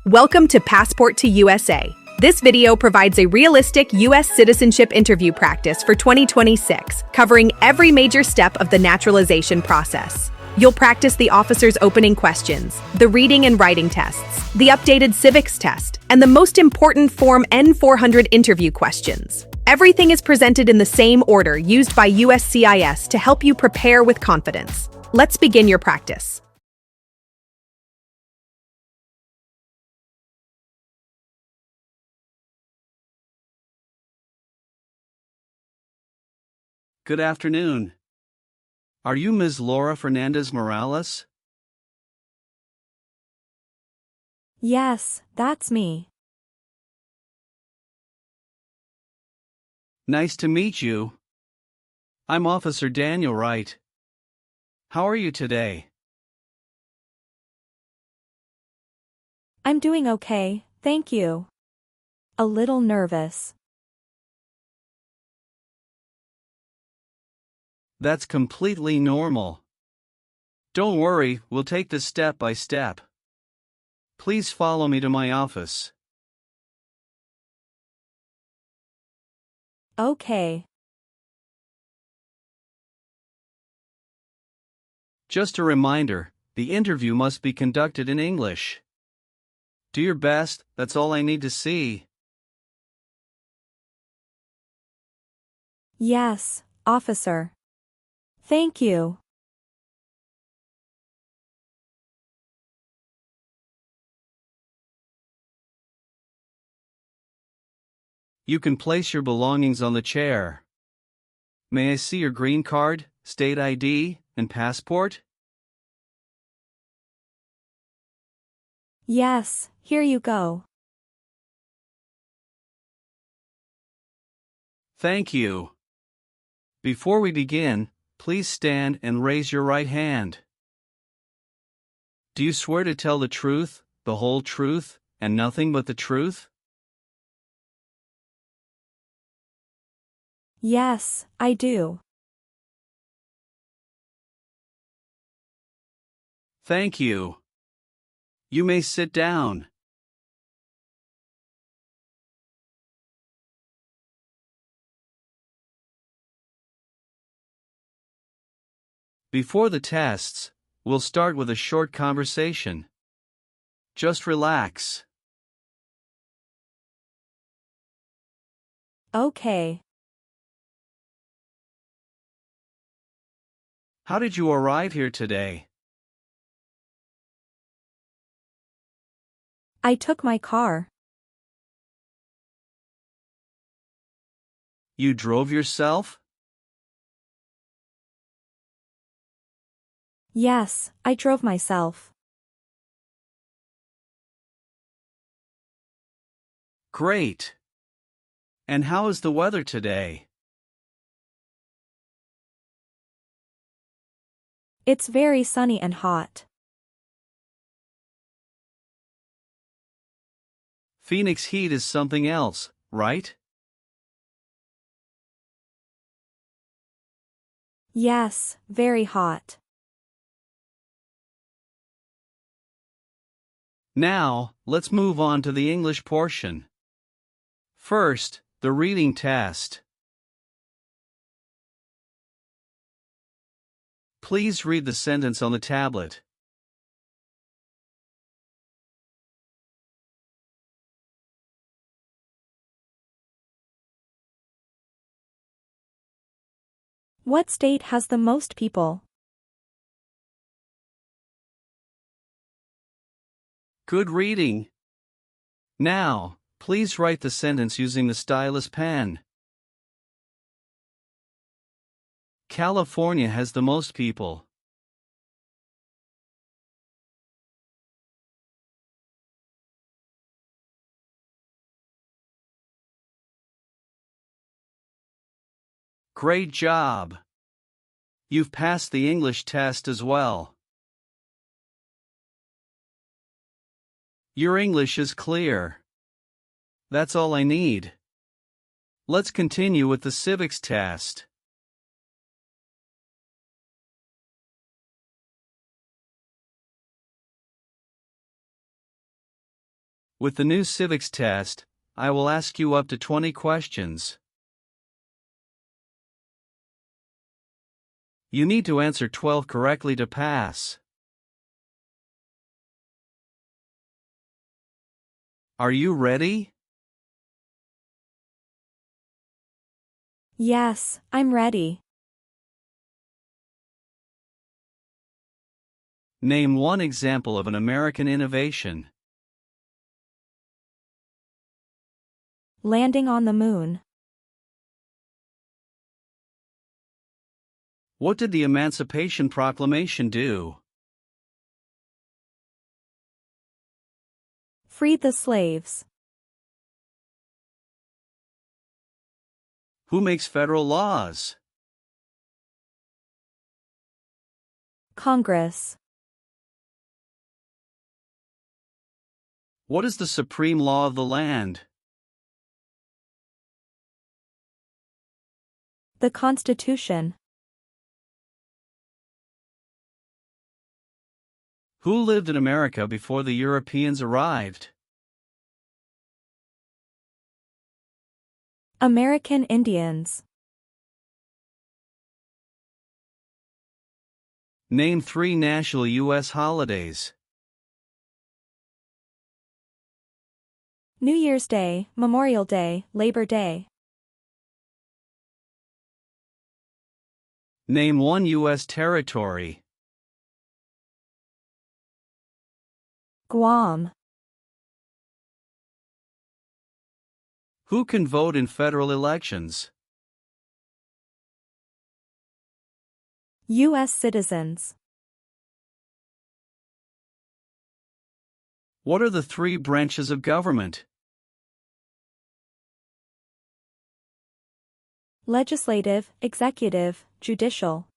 Welcome to Passport to USA. This video provides a realistic US citizenship interview practice for 2026, covering every major step of the naturalization process. You'll practice the officer's opening questions, the reading and writing tests, the updated civics test, and the most important Form N-400 interview questions. Everything is presented in the same order used by USCIS to help you prepare with confidence. Let's begin your practice. Good afternoon. Are you Ms. Laura Fernandez Morales? Yes, that's me. Nice to meet you. I'm Officer Daniel Wright. How are you today? I'm doing okay, thank you. A little nervous. That's completely normal. Don't worry, we'll take this step by step. Please follow me to my office. Okay. Just a reminder, the interview must be conducted in English. Do your best, that's all I need to see. Yes, officer. Thank you. You can place your belongings on the chair. May I see your green card, state ID, and passport? Yes, here you go. Thank you. Before we begin, please stand and raise your right hand. Do you swear to tell the truth, the whole truth, and nothing but the truth? Yes, I do. Thank you. You may sit down. Before the tests, we'll start with a short conversation. Just relax. Okay. How did you arrive here today? I took my car. You drove yourself? Yes, I drove myself. Great. And how is the weather today? It's very sunny and hot. Phoenix heat is something else, right? Yes, very hot. Now, let's move on to the English portion. First, the reading test. Please read the sentence on the tablet. What state has the most people? Good reading. Now, please write the sentence using the stylus pen. California has the most people. Great job. You've passed the English test as well. Your English is clear. That's all I need. Let's continue with the civics test. With the new civics test, I will ask you up to 20 questions. You need to answer 12 correctly to pass. Are you ready? Yes, I'm ready. Name one example of an American innovation. Landing on the moon. What did the Emancipation Proclamation do? Freed the slaves. Who makes federal laws? Congress. What is the supreme law of the land? The Constitution. Who lived in America before the Europeans arrived? American Indians. Name 3 national U.S. holidays. New Year's Day, Memorial Day, Labor Day. Name 1 U.S. territory. Guam. Who can vote in federal elections? US citizens. What are the 3 branches of government? Legislative, executive, judicial.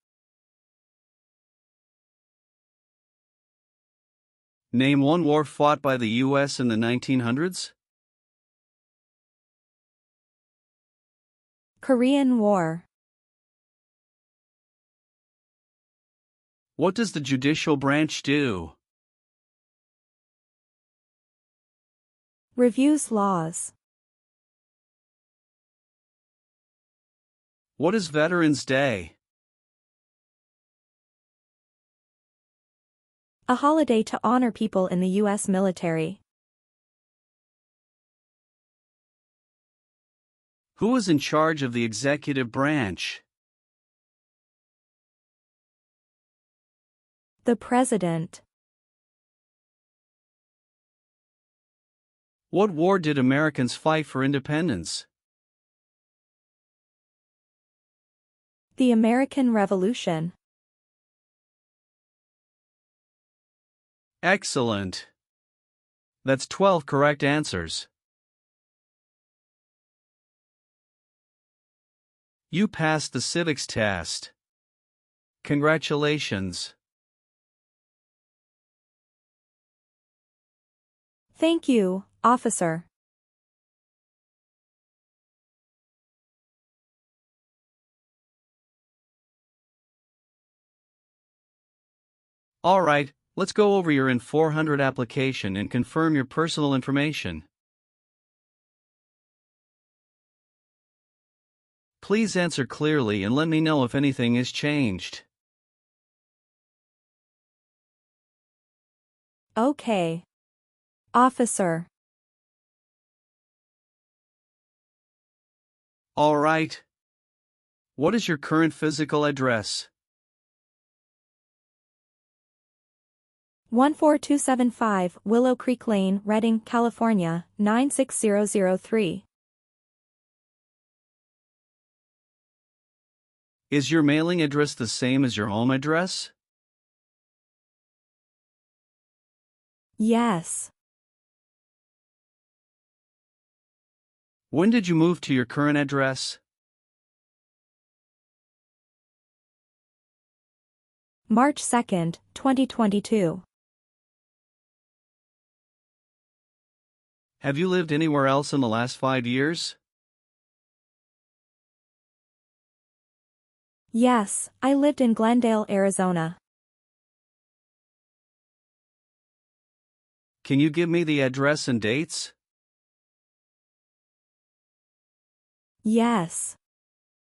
Name 1 war fought by the U.S. in the 1900s. Korean War. What does the judicial branch do? Reviews laws. What is Veterans Day? A holiday to honor people in the U.S. military. Who is in charge of the executive branch? The President. What war did Americans fight for independence? The American Revolution. Excellent. That's 12 correct answers. You passed the civics test. Congratulations. Thank you, officer. All right, let's go over your N-400 application and confirm your personal information. Please answer clearly and let me know if anything is changed. Okay. Officer. All right. What is your current physical address? 14275 Willow Creek Lane, Redding, California, 96003. Is your mailing address the same as your home address? Yes. When did you move to your current address? March 2nd, 2022. Have you lived anywhere else in the last 5 years? Yes, I lived in Glendale, Arizona. Can you give me the address and dates? Yes.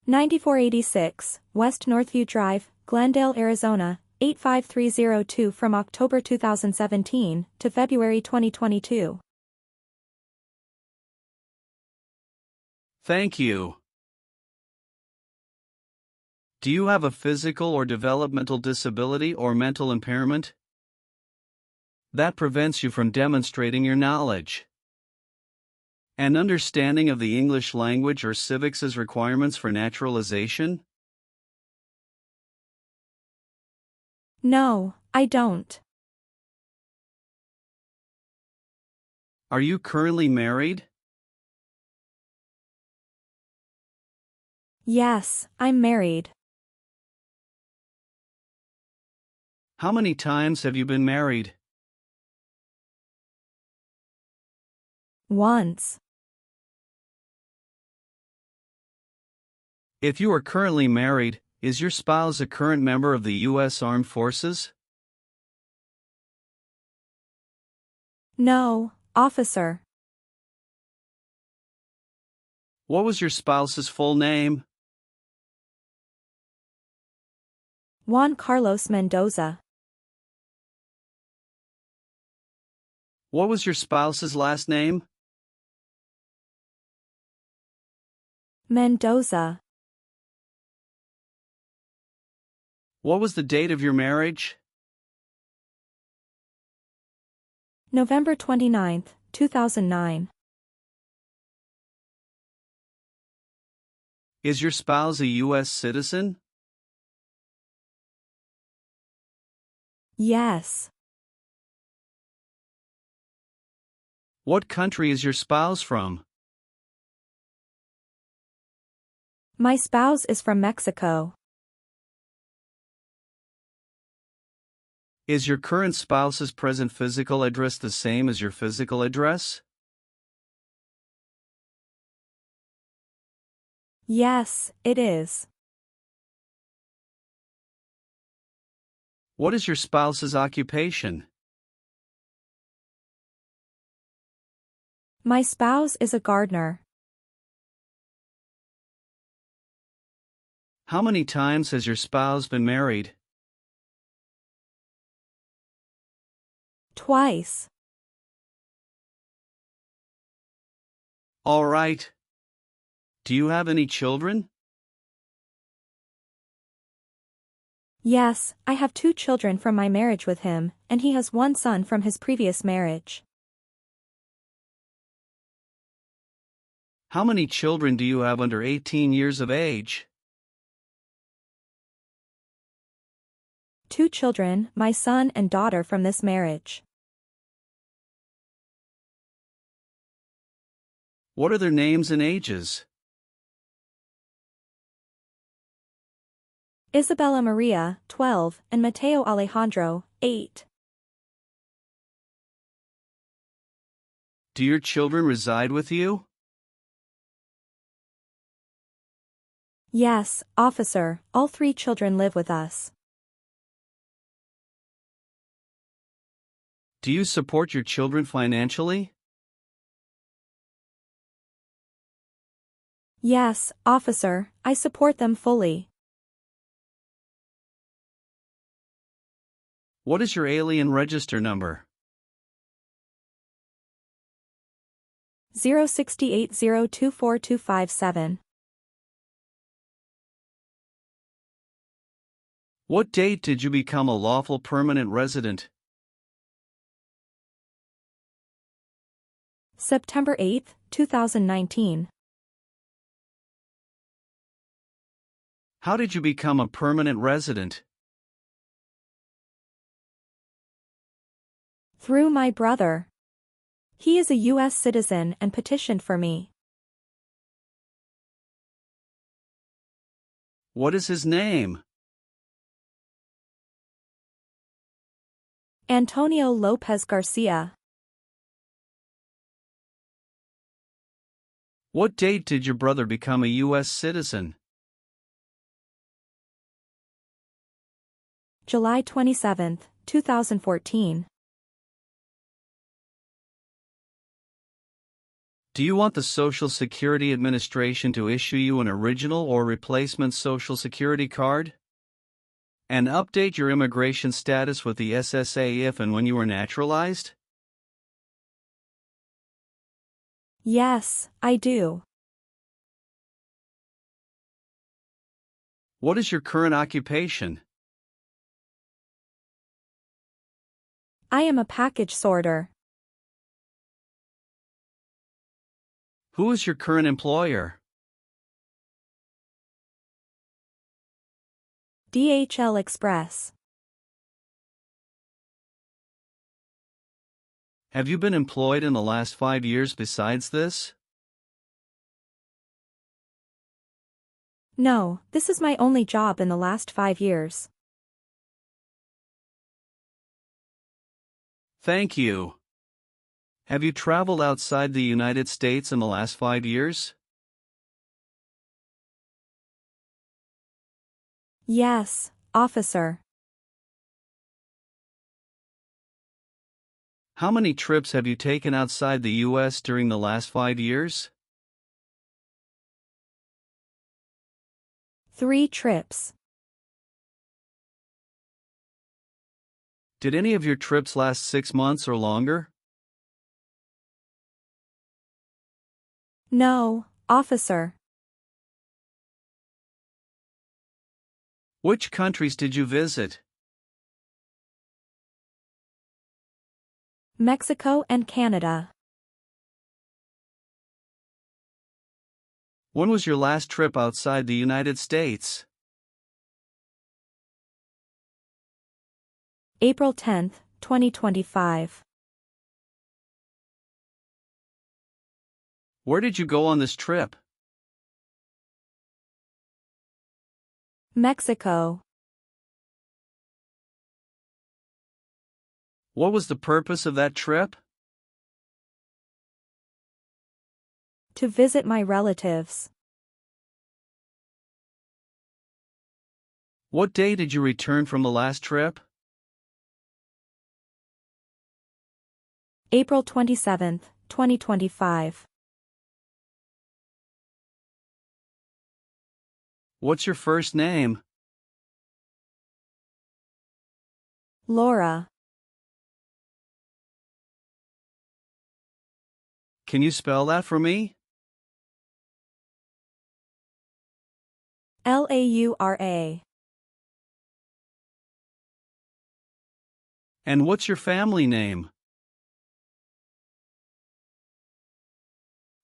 9486, West Northview Drive, Glendale, Arizona, 85302 from October 2017 to February 2022. Thank you. Do you have a physical or developmental disability or mental impairment that prevents you from demonstrating your knowledge and understanding of the English language or civics as requirements for naturalization? No, I don't. Are you currently married? Yes, I'm married. How many times have you been married? Once. If you are currently married, is your spouse a current member of the U.S. Armed Forces? No, officer. What was your spouse's full name? Juan Carlos Mendoza. What was your spouse's last name? Mendoza. What was the date of your marriage? November 29, 2009. Is your spouse a U.S. citizen? Yes. What country is your spouse from? My spouse is from Mexico. Is your current spouse's present physical address the same as your physical address? Yes, it is. What is your spouse's occupation? My spouse is a gardener. How many times has your spouse been married? Twice. All right. Do you have any children? Yes, I have 2 children from my marriage with him, and he has 1 son from his previous marriage. How many children do you have under 18 years of age? 2 children, my son and daughter from this marriage. What are their names and ages? Isabella Maria, 12, and Mateo Alejandro, 8. Do your children reside with you? Yes, officer, all 3 children live with us. Do you support your children financially? Yes, officer, I support them fully. What is your alien register number? 068024257. What date did you become a lawful permanent resident? September 8, 2019. How did you become a permanent resident? Through my brother. He is a US citizen and petitioned for me. What is his name? Antonio Lopez Garcia. What date did your brother become a U.S. citizen? July 27, 2014. Do you want the Social Security Administration to issue you an original or replacement Social Security card? And update your immigration status with the SSA if and when you are naturalized? Yes, I do. What is your current occupation? I am a package sorter. Who is your current employer? DHL Express. Have you been employed in the last 5 years besides this? No, this is my only job in the last 5 years. Thank you. Have you traveled outside the United States in the last 5 years? Yes, officer. How many trips have you taken outside the U.S. during the last 5 years? 3 trips. Did any of your trips last 6 months or longer? No, officer. Which countries did you visit? Mexico and Canada. When was your last trip outside the United States? April 10, 2025. Where did you go on this trip? Mexico. What was the purpose of that trip? To visit my relatives. What day did you return from the last trip? April 27, 2025. What's your first name? Laura. Can you spell that for me? Laura. And what's your family name?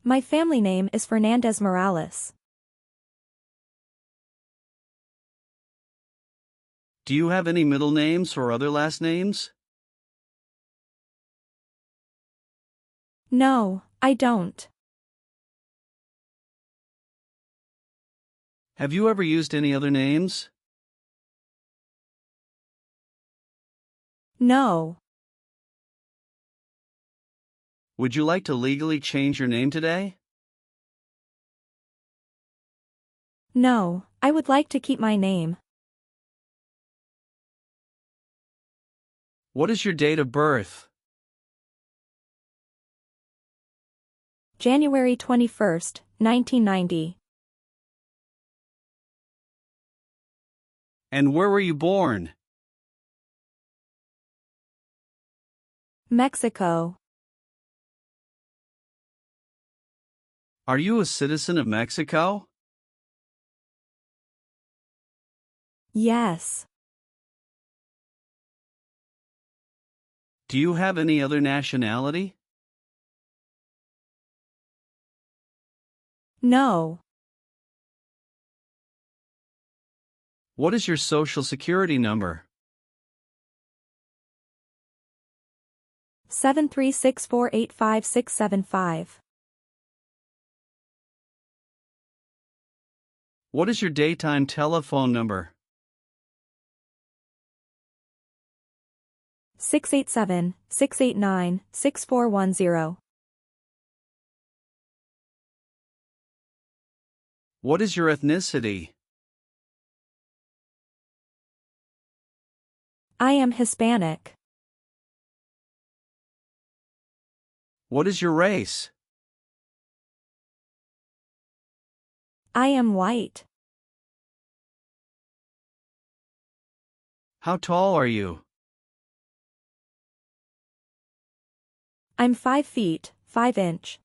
My family name is Fernandez Morales. Do you have any middle names or other last names? No, I don't. Have you ever used any other names? No. Would you like to legally change your name today? No, I would like to keep my name. What is your date of birth? January 21, 1990. And where were you born? Mexico. Are you a citizen of Mexico? Yes. Do you have any other nationality? No. What is your social security number? 736485675. What is your daytime telephone number? 687-689-6410. What is your ethnicity? I am Hispanic. What is your race? I am white. How tall are you? I'm 5 feet, 5 inch.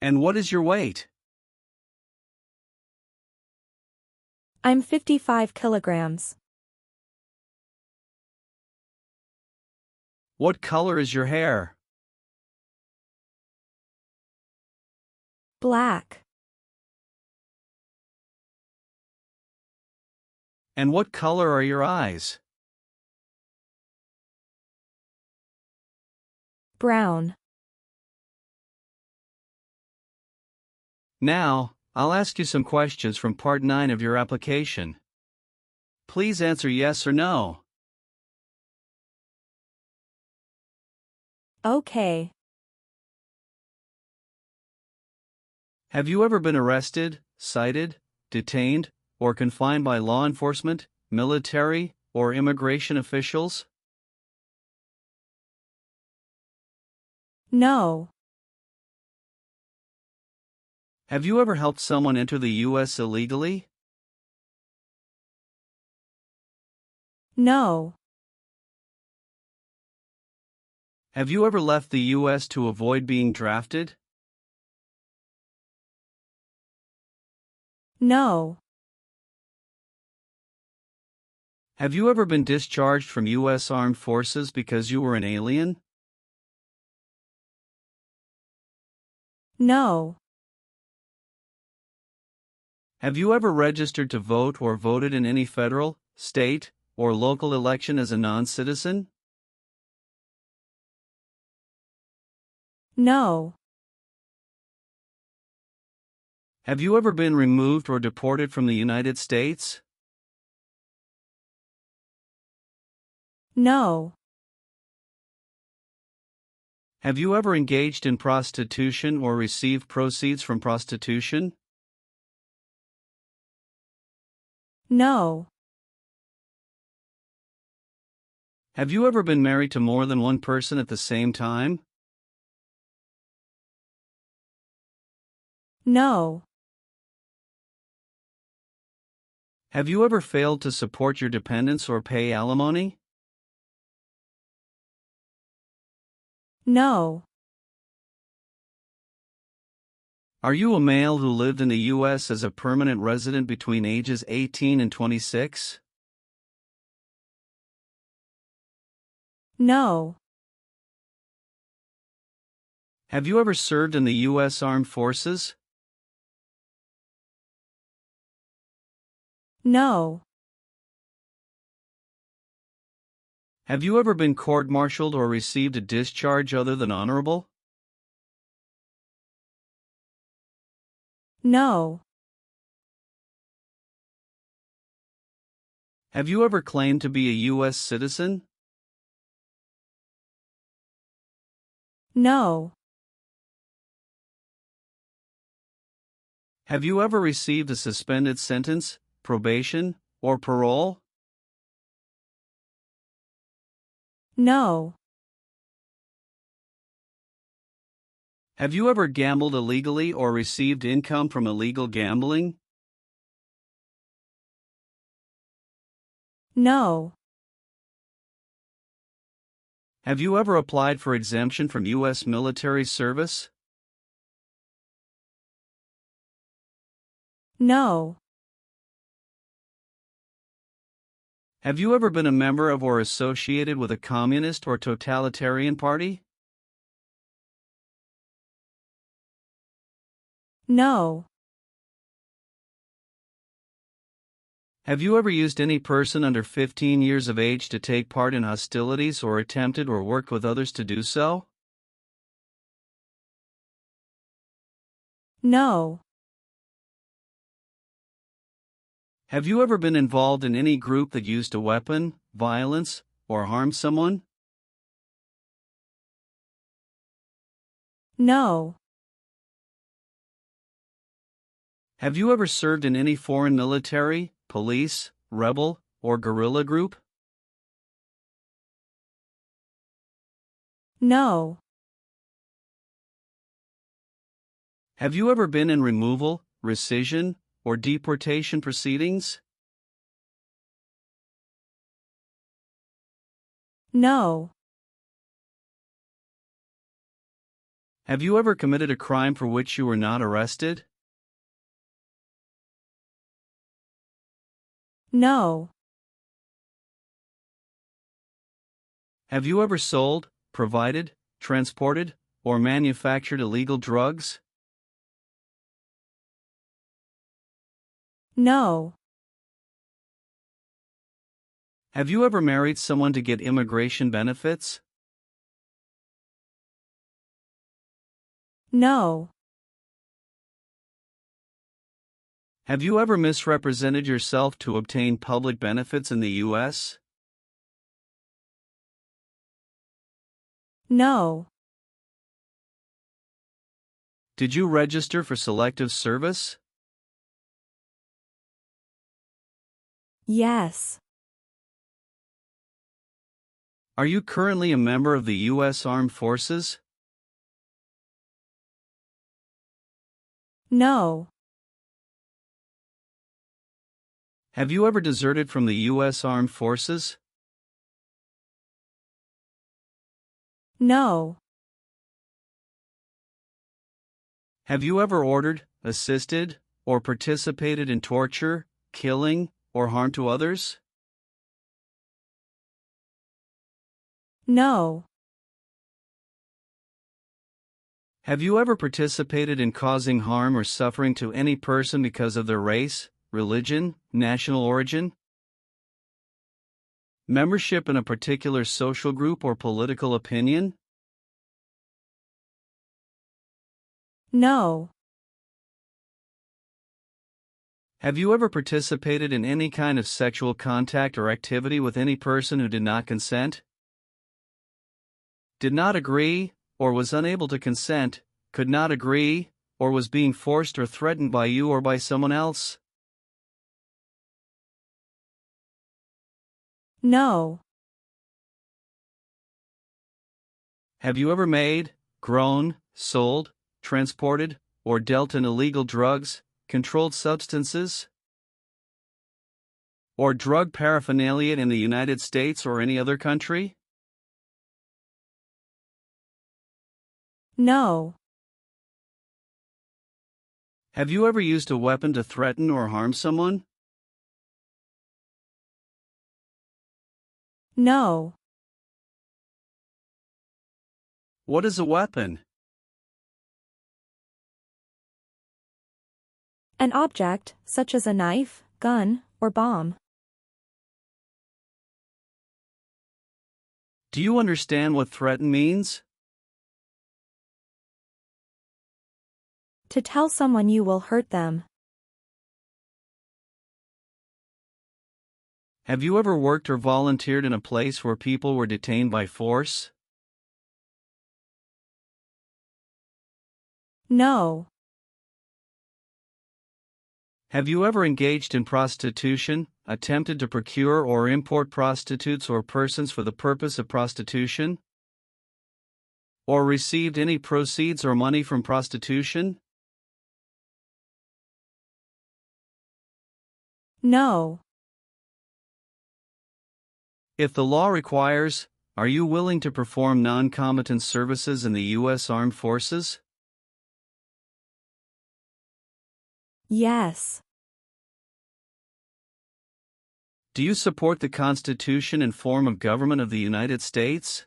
And what is your weight? I'm 55 kilograms. What color is your hair? Black. And what color are your eyes? Brown. Now, I'll ask you some questions from Part 9 of your application. Please answer yes or no. Okay. Have you ever been arrested, cited, detained, or confined by law enforcement, military, or immigration officials? No. Have you ever helped someone enter the U.S. illegally? No. Have you ever left the U.S. to avoid being drafted? No. Have you ever been discharged from U.S. Armed Forces because you were an alien? No. Have you ever registered to vote or voted in any federal, state, or local election as a non-citizen? No. Have you ever been removed or deported from the United States? No. Have you ever engaged in prostitution or received proceeds from prostitution? No. Have you ever been married to more than one person at the same time? No. Have you ever failed to support your dependents or pay alimony? No. Are you a male who lived in the U.S. as a permanent resident between ages 18 and 26? No. Have you ever served in the U.S. Armed Forces? No. Have you ever been court-martialed or received a discharge other than honorable? No. Have you ever claimed to be a U.S. citizen? No. Have you ever received a suspended sentence, probation, or parole? No. Have you ever gambled illegally or received income from illegal gambling? No. Have you ever applied for exemption from U.S. military service? No. Have you ever been a member of or associated with a communist or totalitarian party? No. Have you ever used any person under 15 years of age to take part in hostilities or attempted or worked with others to do so? No. Have you ever been involved in any group that used a weapon, violence, or harmed someone? No. Have you ever served in any foreign military, police, rebel, or guerrilla group? No. Have you ever been in removal, rescission, or deportation proceedings? No. Have you ever committed a crime for which you were not arrested? No. Have you ever sold, provided, transported, or manufactured illegal drugs? No. Have you ever married someone to get immigration benefits? No. Have you ever misrepresented yourself to obtain public benefits in the U.S.? No. Did you register for selective service? Yes. Are you currently a member of the U.S. Armed Forces? No. Have you ever deserted from the U.S. Armed Forces? No. Have you ever ordered, assisted, or participated in torture, killing, or harm to others? No. Have you ever participated in causing harm or suffering to any person because of their race, religion, national origin, membership in a particular social group or political opinion? No. Have you ever participated in any kind of sexual contact or activity with any person who did not consent, did not agree, or was unable to consent, could not agree, or was being forced or threatened by you or by someone else? No. Have you ever made, grown, sold, transported, or dealt in illegal drugs, controlled substances, or drug paraphernalia in the United States or any other country? No. Have you ever used a weapon to threaten or harm someone? No. What is a weapon? An object, such as a knife, gun, or bomb. Do you understand what threaten means? To tell someone you will hurt them. Have you ever worked or volunteered in a place where people were detained by force? No. Have you ever engaged in prostitution, attempted to procure or import prostitutes or persons for the purpose of prostitution, or received any proceeds or money from prostitution? No. If the law requires, are you willing to perform non-combatant services in the U.S. Armed Forces? Yes. Do you support the Constitution and form of government of the United States?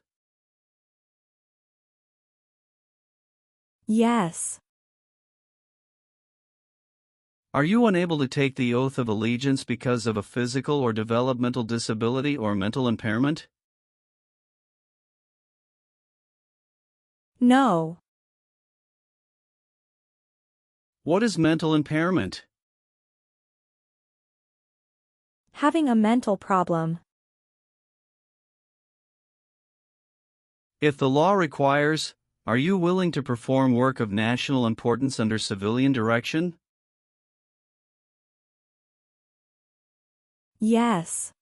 Yes. Are you unable to take the oath of allegiance because of a physical or developmental disability or mental impairment? No. What is mental impairment? Having a mental problem. If the law requires, are you willing to perform work of national importance under civilian direction? Yes.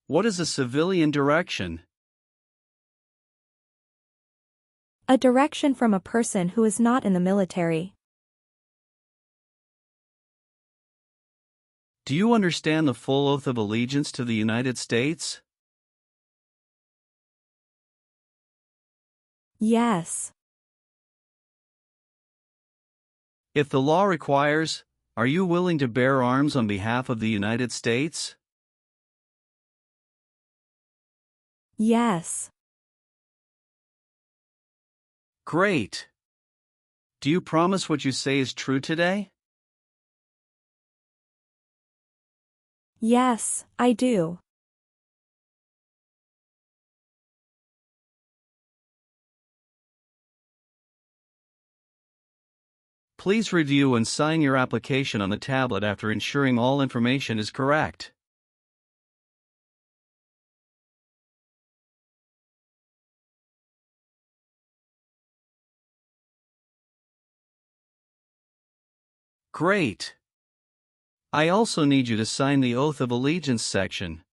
What is a civilian direction? A direction from a person who is not in the military. Do you understand the full oath of allegiance to the United States? Yes. If the law requires, are you willing to bear arms on behalf of the United States? Yes. Great. Do you promise what you say is true today? Yes, I do. Please review and sign your application on the tablet after ensuring all information is correct. Great. I also need you to sign the Oath of Allegiance section.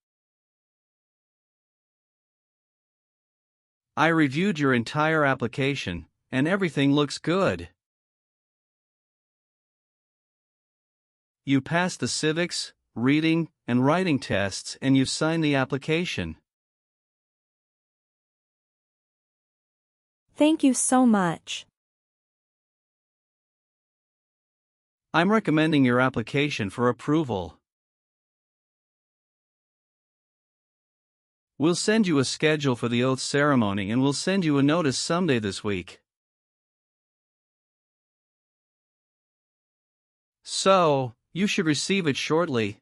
I reviewed your entire application, and everything looks good. You passed the civics, reading, and writing tests, and you've signed the application. Thank you so much. I'm recommending your application for approval. We'll send you a schedule for the oath ceremony and we'll send you a notice someday this week. So, you should receive it shortly.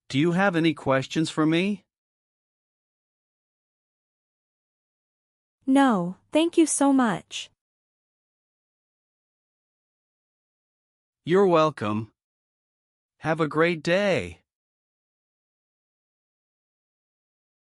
Do you have any questions for me? No, thank you so much. You're welcome. Have a great day.